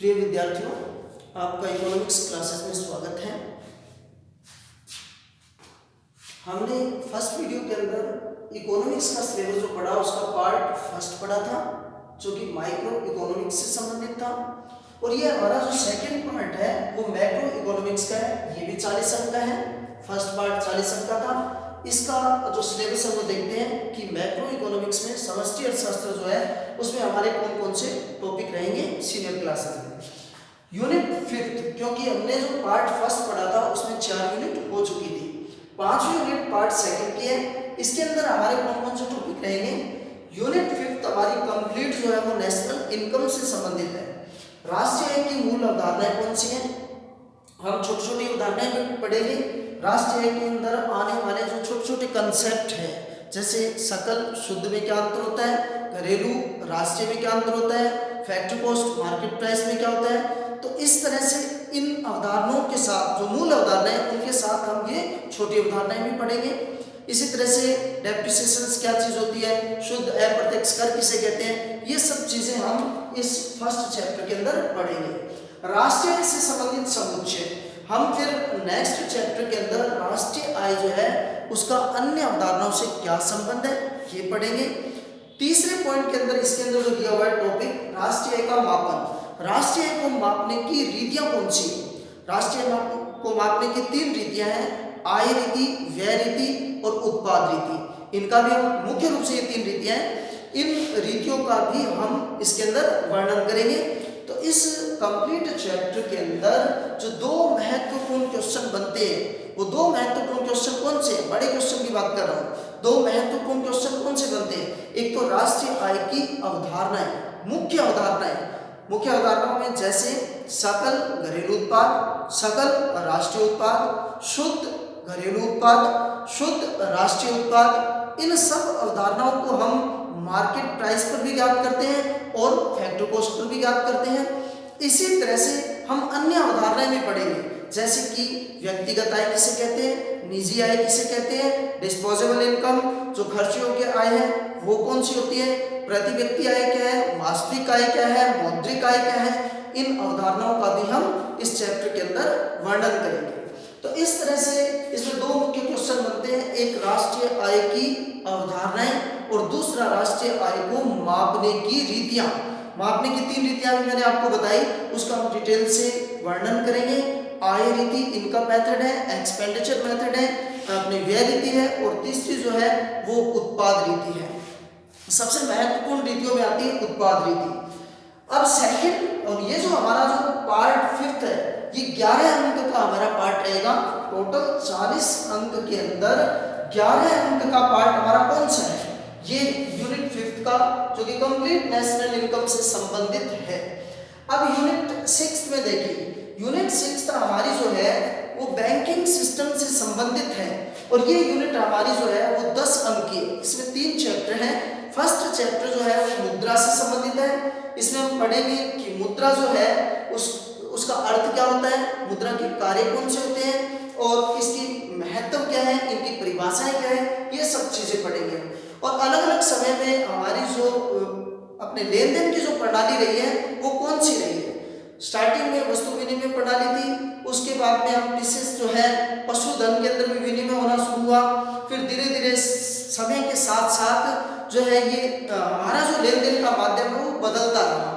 प्रिय विद्यार्थियों, आपका इकोनॉमिक्स क्लासेस में स्वागत है। हमने फर्स्ट वीडियो के अंदर इकोनॉमिक्स का सिलेबस जो पढ़ा उसका पार्ट फर्स्ट पढ़ा था, जो कि माइक्रो इकोनॉमिक्स से संबंधित था। और ये हमारा जो सेकंड पार्ट है वो मैक्रो इकोनॉमिक्स का है। ये भी 40 अंक का है। फर्स्ट पार्ट 40 अंक का था। इसका जो सिलेबस है वो देखते हैं कि मैक्रो इकोनॉमिक्स में समष्टि अर्थशास्त्र जो है उसमें हमारे कौन कौन से टॉपिक रहेंगे सीनियर क्लासेस में। यूनिट 5, क्योंकि हमने जो पार्ट फर्स्ट पढ़ा था उसमें 4 यूनिट हो चुकी थी। 5वीं यूनिट पार्ट सेकंड की है। इसके अंदर हमारे कौन कौन से टॉपिक रहेंगे। यूनिट 5 हमारी कंप्लीट जो है वो नेशनल इनकम से संबंधित है। राष्ट्रीय आय की मूल अवधारणाएं कौन सी हैं, हम छोटी छोटी उदाहरणाएं भी पढ़ेंगे। राष्ट्रीय आय के अंदर आने वाले जो छोटे छोटे कंसेप्ट हैं, जैसे सकल शुद्ध में क्या अंतर होता है, घरेलू राष्ट्रीय में क्या अंतर होता है, फैक्ट्री कॉस्ट मार्केट प्राइस में क्या होता है। तो इस तरह से इन अवधारणाओं के साथ जो मूल अवधारणाएं उनके साथ हम ये छोटी अवधारणाएं भी पढ़ेंगे। इसी तरह से डेप्रिसिएशन क्या चीज होती है, शुद्ध अप्रत्यक्ष कर किसे कहते हैं, ये सब चीजें हम इस फर्स्ट चैप्टर के अंदर पढ़ेंगे। राष्ट्रीय आय से संबंधित समुच्चय हम फिर नेक्स्ट चैप्टर के अंदर राष्ट्रीय आय जो है उसका अन्य अवधारणाओं से क्या संबंध है ये पढ़ेंगे। तीसरे पॉइंट के अंदर इसके अंदर जो दिया हुआ है टॉपिक राष्ट्रीय आय का मापन। राष्ट्रीय आय को मापने की रीतियां कौन सी है। राष्ट्रीय आय को मापने की 3 रीतियां हैं, आय रीति, व्यय रीति और उत्पाद रीति। इनका भी हम मुख्य रूप से ये 3 रीतियां हैं, इन रीतियों का भी हम इसके अंदर वर्णन करेंगे। तो इस कंप्लीट चैप्टर के अंदर जो 2 महत्वपूर्ण क्वेश्चन बनते हैं वो 2 महत्वपूर्ण क्वेश्चन कौन से हैं, बड़े क्वेश्चन की बात कर रहा हूँ। 2 महत्वपूर्ण क्वेश्चन कौन से बनते हैं, एक तो राष्ट्रीय आय की अवधारणाएं, मुख्य अवधारणाओं में जैसे सकल घरेलू उत्पाद, सकल राष्ट्रीय उत्पाद, शुद्ध घरेलू उत्पाद, शुद्ध राष्ट्रीय उत्पाद। इन सब अवधारणाओं को हम मार्केट प्राइस पर भी ज्ञात करते हैं और फैक्ट्री कॉस्ट पर भी ज्ञात करते हैं। इसी तरह से हम अन्य अवधारणाएं भी पढ़ेंगे, जैसे कि व्यक्तिगत आय किसे कहते हैं, निजी आय किसे कहते हैं, डिस्पोजेबल इनकम जो खर्च योग्य आय है वो कौन सी होती है, प्रति व्यक्ति आय क्या है, वास्तविक आय क्या है, मौद्रिक आय क्या है। इन अवधारणाओं का भी हम इस चैप्टर के अंदर वर्णन करेंगे। तो इस तरह से इसमें 2 मुख्य क्वेश्चन बनते हैं, एक राष्ट्रीय आय की अवधारणाएं और दूसरा राष्ट्रीय आय को मापने की रीतियां। मापने की 3 रीतियां भी मैंने आपको बताई, उसका हम डिटेल से वर्णन करेंगे। आय रीति इनकम मेथड है, एक्सपेंडिचर मेथड है, अपनी व्यय रीति है और तीसरी जो है वो उत्पाद रीति है। सबसे महत्वपूर्ण रीतियों में आती है उत्पाद रीति। अब सेकंड और ये जो हमारा जो पार्ट 5 है ये 11 अंक का हमारा पार्ट रहेगा। टोटल 40 अंक के अंदर 11 अंक का पार्ट हमारा कौन सा है, ये यूनिट 5 का, जो कि कंप्लीट नेशनल इनकम से संबंधित है। अब यूनिट 6 में देखिए, यूनिट 6 हमारी जो है वो बैंकिंग सिस्टम से संबंधित है और ये यूनिट हमारी जो है वो 10 अंक की है। इसमें 3 चैप्टर हैं। फर्स्ट चैप्टर जो है वो मुद्रा से संबंधित है। इसमें हम पढ़ेंगे कि मुद्रा जो है उसका अर्थ क्या होता है, मुद्रा के कार्य कौन से होते हैं और इसकी महत्व क्या है, इनकी परिभाषाएं क्या है, ये सब चीजें पढ़ेंगे। और अलग अलग समय में हमारी जो अपने लेन देन की जो प्रणाली रही है वो कौन सी रही है। स्टार्टिंग में वस्तु विनिमय प्रणाली थी, उसके बाद में हम विशेष जो है पशुधन के अंदर भी विनिमय होना शुरू हुआ। फिर धीरे धीरे समय के साथ साथ जो है ये हमारा जो लेन देन का माध्यम है वो बदलता रहा।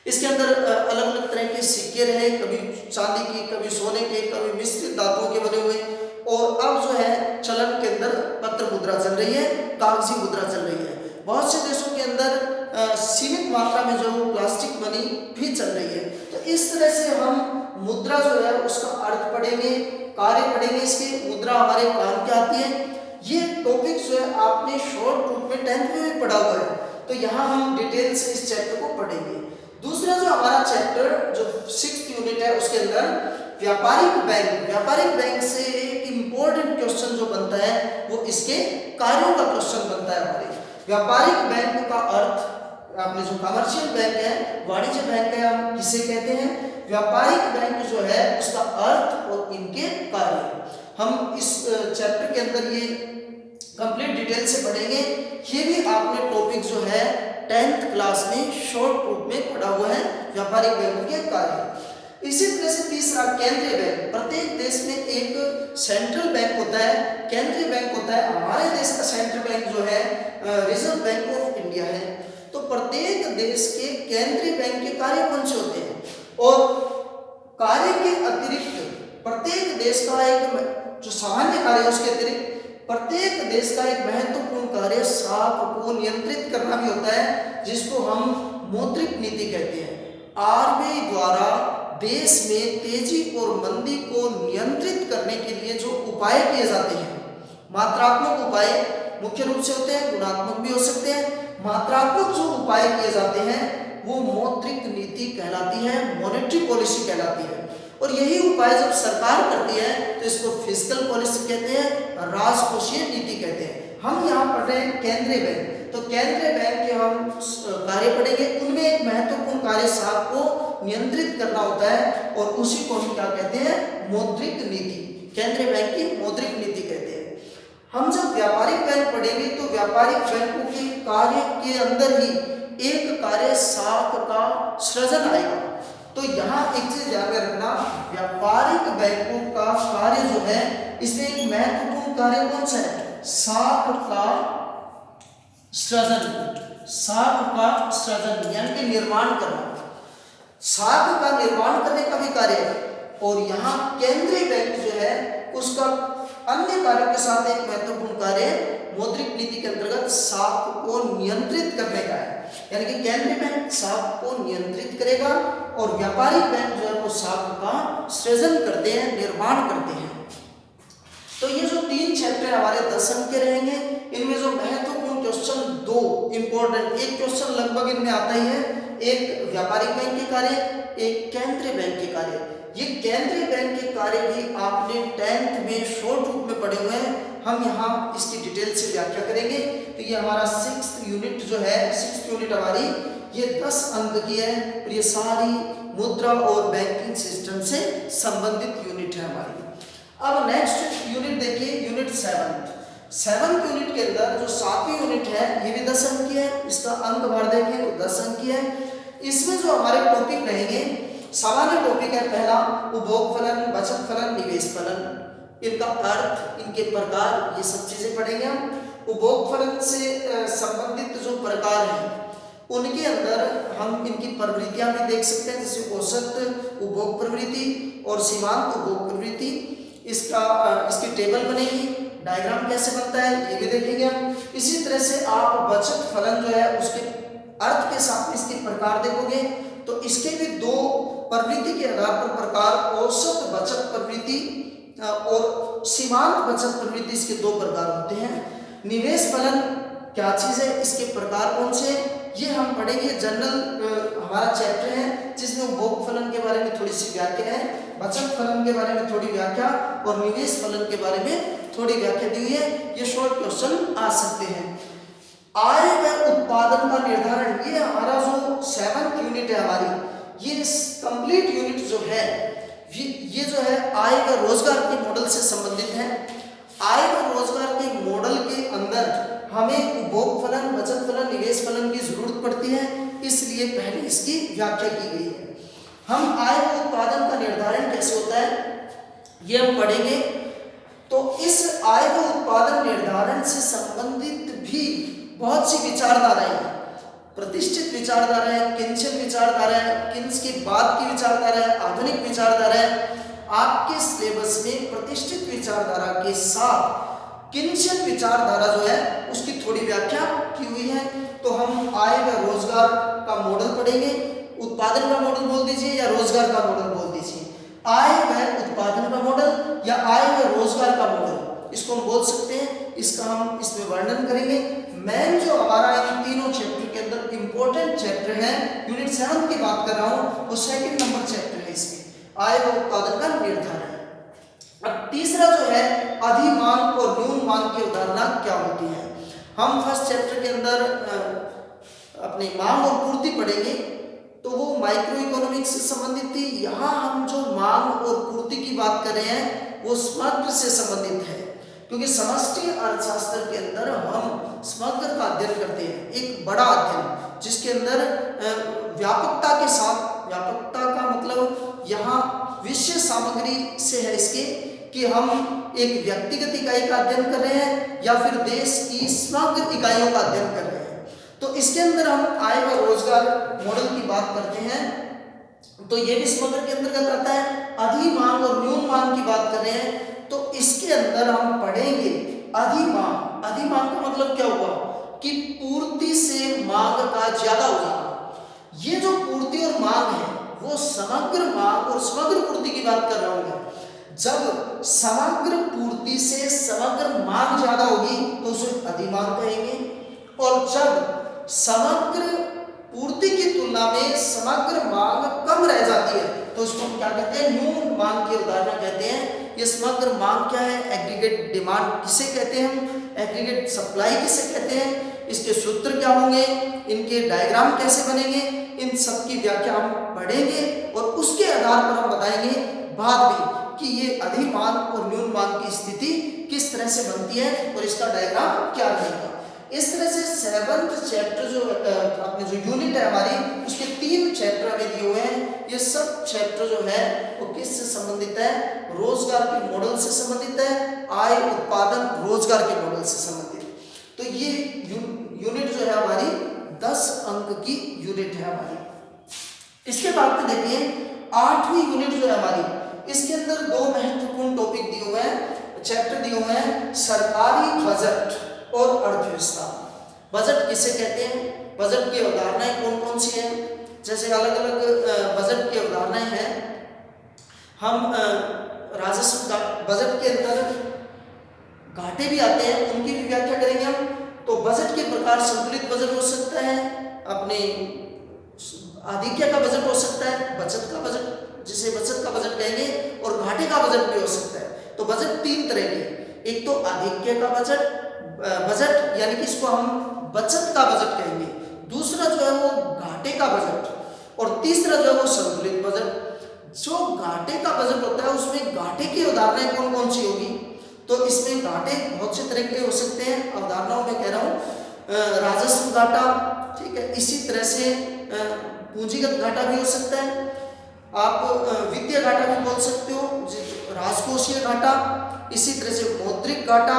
इसके अंदर अलग अलग तरह के सिक्के रहे, कभी चांदी के, कभी सोने के, कभी मिश्रित धातुओं के बने हुए। और अब जो है चलन के अंदर पत्र मुद्रा चल रही है, कागजी मुद्रा चल रही है। बहुत से देशों के अंदर सीमित मात्रा में जो प्लास्टिक मनी भी चल रही है। तो इस तरह से हम मुद्रा जो है उसका अर्थ पढ़ेंगे, कार्य पढ़ेंगे, इसके मुद्रा हमारे काम क्या आती है। ये टॉपिक जो है आपने शॉर्ट रूप में 10th में भी पढ़ा हुआ है, तो यहाँ हम डिटेल से इस चैप्टर को पढ़ेंगे। दूसरा जो हमारा चैप्टर जो 6th यूनिट है उसके अंदर व्यापारिक बैंक से एक इम्पोर्टेंट क्वेश्चन जो बनता है वो इसके कार्यों का क्वेश्चन बनता है। हमारे व्यापारिक बैंक का अर्थ, आपने जो कमर्शियल बैंक है, वाणिज्य बैंक है, हम किसे कहते हैं, व्यापारिक बैंक जो है उसका अर्थ और इनके कार्य हम इस चैप्टर के अंदर ये कंप्लीट डिटेल से पढ़ेंगे। ये भी आपने टॉपिक जो है 10th क्लास में शॉर्ट रूप में पढ़ा हुआ है व्यापारिक बैंकों के कार्य। इसी तरह से तीसरा केंद्रीय बैंक। प्रत्येक देश में एक सेंट्रल बैंक होता है, केंद्रीय बैंक होता है। हमारे देश का सेंट्रल बैंक जो है रिजर्व बैंक ऑफ इंडिया है। तो प्रत्येक देश के केंद्रीय बैंक के कार्य कौन से होते हैं, और कार्य के अतिरिक्त प्रत्येक देश का एक जो सामान्य कार्य है उसके अतिरिक्त प्रत्येक देश का एक महत्वपूर्ण कार्य साख को नियंत्रित करना भी होता है, जिसको हम मौद्रिक नीति कहते हैं। आरबीआई द्वारा देश में तेजी और मंदी को नियंत्रित करने के लिए जो उपाय किए जाते हैं, मात्रात्मक उपाय मुख्य रूप से होते हैं, गुणात्मक भी हो सकते हैं। मात्रात्मक जो उपाय किए जाते हैं वो मौद्रिक नीति कहलाती है, मॉनेटरी पॉलिसी कहलाती है। और यही उपाय जब सरकार करती है तो इसको फिस्कल पॉलिसी कहते हैं, राजकोषीय नीति कहते हैं। हम यहाँ पढ़ रहे हैं केंद्रीय बैंक, तो केंद्रीय बैंक के हम कार्य पढ़ेंगे। उनमें एक महत्वपूर्ण कार्य साख को नियंत्रित करना होता है, और उसी को हम क्या कहते हैं, मौद्रिक नीति। केंद्रीय बैंक की मौद्रिक नीति कहते हैं। हम जब व्यापारिक बैंक पढ़ेंगे तो व्यापारिक बैंकों के कार्य के अंदर ही एक कार्य साख का सृजन आएगा। तो यहाँ एक चीज ध्यान में रखना, व्यापारिक बैंकों का कार्य जो है इसमें एक महत्वपूर्ण कार्य कौन सा है, साख का सृजन। साख का सृजन यानी कि निर्माण करना, साख का निर्माण करने का भी कार्य है। और यहाँ केंद्रीय बैंक जो है उसका अन्य कार्यों के साथ एक महत्वपूर्ण कार्य मौद्रिक नीति के अंतर्गत साख को नियंत्रित करने का है। यानी कि केंद्रीय बैंक साख को नियंत्रित करेगा और व्यापारिक बैंक जो है वो साख का सृजन करते हैं, निर्माण करते हैं। तो ये जो 3 चैप्टर हमारे 10 अंक के रहेंगे, इनमें जो महत्वपूर्ण क्वेश्चन 2 इंपॉर्टेंट, एक क्वेश्चन लगभग इनमें आता ही है, एक व्यापारिक बैंक के कार्य, एक केंद्रीय बैंक के कार्य। ये केंद्रीय बैंक के कार्य भी आपने 10th में शॉर्ट रूप में पढ़े हुए हैं। हम यहाँ इसकी डिटेल से व्याख्या करेंगे। तो ये हमारा 6th यूनिट जो है, 6th यूनिट हमारी ये 10 अंक की है, और ये सारी मुद्रा और बैंकिंग सिस्टम से संबंधित यूनिट है हमारी। अब नेक्स्ट यूनिट देखिए, यूनिट 7th यूनिट के अंदर जो 7वीं यूनिट है ये भी 10 अंक की है। इसका अंक भार देखें तो 10 अंक की है। इसमें जो हमारे टॉपिक रहेंगे, सामान्य टॉपिक है पहला उपभोग फलन, बचत फलन, निवेश फलन, इनका अर्थ, इनके प्रकार, ये सब चीजें पढ़ेंगे हम। उपभोग फलन से संबंधित जो प्रकार हैं उनके अंदर हम इनकी प्रवृत्तियां भी देख सकते हैं, जैसे औसत उपभोग प्रवृत्ति और सीमांत उपभोग प्रवृत्ति। इसकी टेबल बनेगी, डायग्राम कैसे बनता है ये भी देखेंगे हम। इसी तरह से आप बचत फलन जो है उसके अर्थ के साथ इसके प्रकार देखोगे, तो इसके भी 2 प्रवृत्ति के आधार पर प्रकार, औसत बचत प्रवृत्ति और सीमांत बचत प्रवृत्ति, इसके 2 प्रकार होते हैं। निवेश फलन क्या चीज है, इसके प्रकार कौन से, ये हम पढ़ेंगे। जनरल हमारा चैप्टर है जिसमें उपभोग फलन के बारे में थोड़ी सी व्याख्या है, बचत फलन के बारे में थोड़ी व्याख्या और निवेश फलन के बारे में थोड़ी व्याख्या दी हुई है। ये शॉर्ट क्वेश्चन आ सकते हैं। आय व उत्पादन का निर्धारण, ये हमारा जो 7th यूनिट है हमारी, ये कंप्लीट यूनिट जो है ये जो है आय व रोजगार के मॉडल से संबंधित है। आय व रोजगार के मॉडल के अंदर हमें उपभोग फलन, बचत फलन, निवेश फलन की जरूरत पड़ती है, इसलिए पहले इसकी व्याख्या की गई है। हम आय व उत्पादन का निर्धारण कैसे होता है ये हम पढ़ेंगे। तो इस आय व उत्पादन निर्धारण से संबंधित भी बहुत सी विचारधाराएं हैं, प्रतिष्ठित विचारधारा है, किंचन विचारधारा है, किंच के बाद की विचारधारा है, आधुनिक विचारधारा है। आपके सिलेबस में प्रतिष्ठित विचारधारा के साथ किंचन विचारधारा जो है उसकी थोड़ी व्याख्या की हुई है। तो हम आय व रोजगार का मॉडल पढ़ेंगे। उत्पादन का मॉडल बोल दीजिए या रोजगार का मॉडल बोल दीजिए, आय व उत्पादन का मॉडल या आय व रोजगार का मॉडल, इसको हम बोल सकते हैं। इसका हम इसमें वर्णन करेंगे। मेन जो हमारा इन तीनों चैप्टर के अंदर इंपॉर्टेंट चैप्टर है, यूनिट 7 की बात कर रहा हूं, वो 2nd नंबर चैप्टर है इसमें, आय व उत्पादन का निर्धारण। अब तीसरा जो है अधिमांग और न्यून मांग की अवधारणा क्या होती है। हम फर्स्ट चैप्टर के अंदर अपनी मांग और पूर्ति पढ़ेंगे, तो वो माइक्रो इकोनॉमिक्स से संबंधित थी। यहाँ हम जो मांग और पूर्ति की बात कर रहे हैं वो समग्र से संबंधित है, क्योंकि समष्टि अर्थशास्त्र के अंदर हम समग्र का अध्ययन करते हैं, एक बड़ा अध्ययन। जिसके अंदर व्यापकता के साथ, व्यापकता का मतलब यहाँ विषय सामग्री से है इसके कि हम एक व्यक्तिगत इकाई का अध्ययन कर रहे हैं या फिर देश की समग्र इकाइयों का अध्ययन कर रहे हैं। तो इसके अंदर हम आय व रोजगार मॉडल की बात करते हैं तो ये भी समग्र के अंतर्गत आता है। अधिमांग और न्यून मांग की बात कर रहे हैं तो इसके अंदर हम पढ़ेंगे अधिमांग। अधिमांग का मतलब क्या हुआ कि पूर्ति से मांग का ज्यादा हो जाना। ये जो पूर्ति और मांग है वो समग्र मांग और समग्र पूर्ति की बात कर रहा हूं मैं। जब समग्र पूर्ति से समग्र मांग ज्यादा होगी तो उसे अधिमांग कहेंगे, और जब समग्र पूर्ति की तुलना में समग्र मांग कम रह जाती है तो उसको हम क्या कहते हैं, न्यून मांग की उदाहरण कहते हैं। ये समग्र मांग क्या है, एग्रीगेट डिमांड किसे कहते हैं हम, एग्रीगेट सप्लाई किसे कहते हैं, इसके सूत्र क्या होंगे, इनके डायग्राम कैसे बनेंगे, इन सब की व्याख्या हम पढ़ेंगे और उसके आधार पर हम बताएंगे बाद में कि ये अधिमांग और न्यून मांग की स्थिति किस तरह से बनती है और इसका डायग्राम क्या रहेगा। इस तरह से 7th चैप्टर जो अपने जो यूनिट है हमारी उसके 3 चैप्टर हमें दिए हुए हैं। ये सब चैप्टर जो है वो किससे संबंधित है, रोजगार के मॉडल से संबंधित है, आय उत्पादन रोजगार के मॉडल से संबंधित। तो ये यूनिट जो है हमारी 10 अंक की यूनिट है हमारी। इसके बाद में देखिए 8वीं यूनिट जो है हमारी, इसके अंदर 2 महत्वपूर्ण टॉपिक दिए हुए हैं, चैप्टर दिए हुए हैं, सरकारी बजट और अर्थव्यवस्था। बजट किसे कहते हैं, बजट की अवधारणाएं कौन कौन सी हैं, जैसे अलग अलग बजट की अवधारणाएं हैं। हम राजस्व बजट के अंदर घाटे भी आते हैं, उनकी भी व्याख्या करेंगे हम। तो बजट के प्रकार संतुलित बजट हो सकता है, अपने आधिक्य का बजट हो सकता है, बचत का बजट जिसे बचत का बजट कहेंगे, और घाटे का बजट भी हो सकता है। तो बजट 3 तरह के, एक तो आधिक्य का बजट यानी कि इसको हम बचत का बजट कहेंगे, दूसरा जो है वो घाटे का बजट, और तीसरा जो है वो संतुलित बजट। जो घाटे का बजट होता है उसमें घाटे की अवधारणाएं कौन कौन सी होगी, तो इसमें घाटे बहुत से तरह के हो सकते हैं, अवधारणाओं में कह रहा हूँ, राजस्व घाटा, ठीक है, इसी तरह से पूंजीगत घाटा भी हो सकता है, आप वित्तीय घाटा भी बोल सकते हो, राजकोषीय घाटा, इसी तरह से मौद्रिक घाटा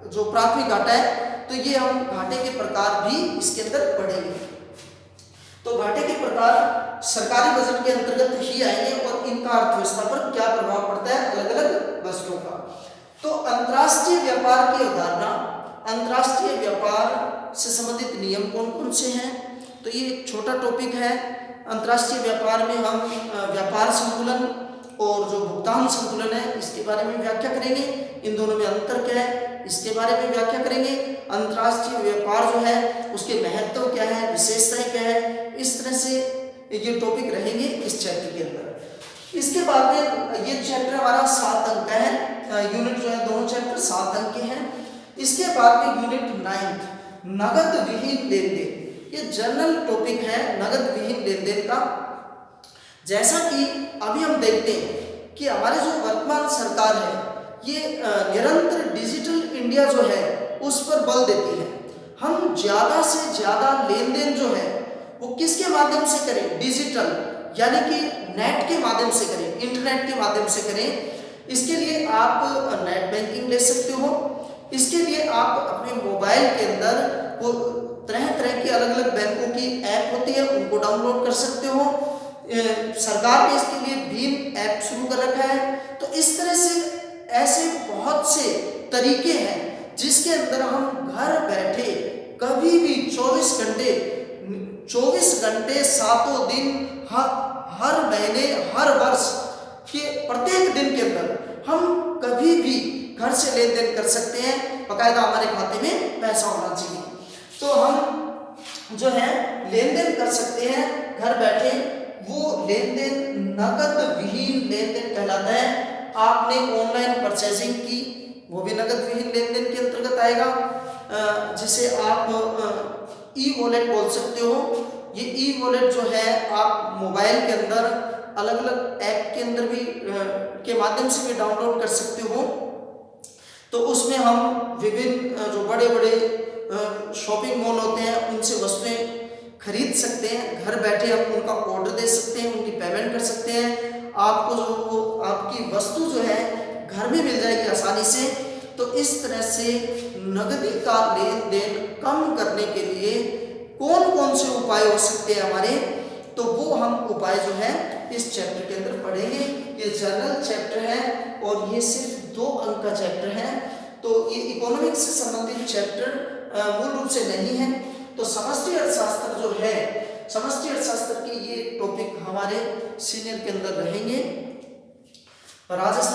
जो प्राथमिक घाटा है। तो ये हम घाटे के प्रकार भी इसके अंदर पढ़ेंगे। तो घाटे के प्रकार सरकारी बजट के अंतर्गत ही आएंगे और इनका अर्थव्यवस्था पर क्या प्रभाव पड़ता है अलग अलग बजटों का। तो अंतर्राष्ट्रीय व्यापार की अवधारणा, अंतर्राष्ट्रीय व्यापार से संबंधित नियम कौन कौन से हैं, तो ये एक छोटा टॉपिक है। अंतर्राष्ट्रीय व्यापार में हम व्यापार संतुलन और जो भुगतान संतुलन है इसके बारे में व्याख्या करेंगे, इन दोनों में अंतर क्या है इसके बारे में व्याख्या करेंगे। अंतर्राष्ट्रीय व्यापार जो है उसके महत्व क्या है, विशेषताएं क्या है, इस तरह से ये टॉपिक रहेंगे इस चैप्टर के अंदर। इसके बाद में ये चैप्टर हमारा 7 अंक का है, यूनिट जो है दोनों चैप्टर 7 अंक के हैं। इसके बाद में यूनिट 9 नगद विहीन लेन देन, ये जनरल टॉपिक है नगद विहीन लेन देन का। जैसा कि अभी हम देखते हैं कि हमारे जो वर्तमान सरकार है ये निरंतर डिजिटल इंडिया जो है उस पर बल देती है। हम ज़्यादा से ज़्यादा लेन देन जो है वो किसके माध्यम से करें, डिजिटल यानी कि नेट के माध्यम से करें, इंटरनेट के माध्यम से करें। इसके लिए आप नेट बैंकिंग ले सकते हो, इसके लिए आप अपने मोबाइल के अंदर वो तरह तरह की अलग अलग बैंकों की ऐप होती है उनको डाउनलोड कर सकते हो। सरकार ने इसके लिए भीम ऐप शुरू कर रखा है। तो इस तरह से ऐसे बहुत से तरीके हैं जिसके अंदर हम घर बैठे कभी भी 24 घंटे 7 दिन हर महीने हर वर्ष के प्रत्येक दिन के अंदर हम कभी भी घर से लेन देन कर सकते हैं, बाकायदा हमारे खाते में पैसा होना चाहिए। तो हम जो है लेन देन कर सकते हैं घर बैठे, वो लेन देन नगद विहीन लेन देन कहलाता है। आपने ऑनलाइन परचेजिंग की वो भी नगद विहीन लेन देन के अंतर्गत आएगा, जिसे आप ई वॉलेट बोल सकते हो। ये ई वॉलेट जो है आप मोबाइल के अंदर अलग अलग ऐप के अंदर भी के माध्यम से भी डाउनलोड कर सकते हो। तो उसमें हम विभिन्न जो बड़े बड़े शॉपिंग मॉल होते हैं उनसे वस्तुएं खरीद सकते हैं, घर बैठे हम उनका ऑर्डर दे सकते हैं, उनकी पेमेंट कर सकते हैं, आपको जो आपकी वस्तु जो है घर में मिल जाएगी आसानी से। तो इस तरह से नगदी का लेन देन कम करने के लिए कौन कौन से उपाय हो सकते हैं हमारे, तो वो हम उपाय जो है इस चैप्टर के अंदर पढ़ेंगे। ये जनरल चैप्टर है और ये सिर्फ 2 अंक का चैप्टर है, तो ये इकोनॉमिक्स से संबंधित चैप्टर मूल रूप से नहीं है। तो समष्टि अर्थशास्त्र जो है, समष्टि अर्थशास्त्र के ये टॉपिक हमारे सीनियर के अंदर रहेंगे। राजस्थान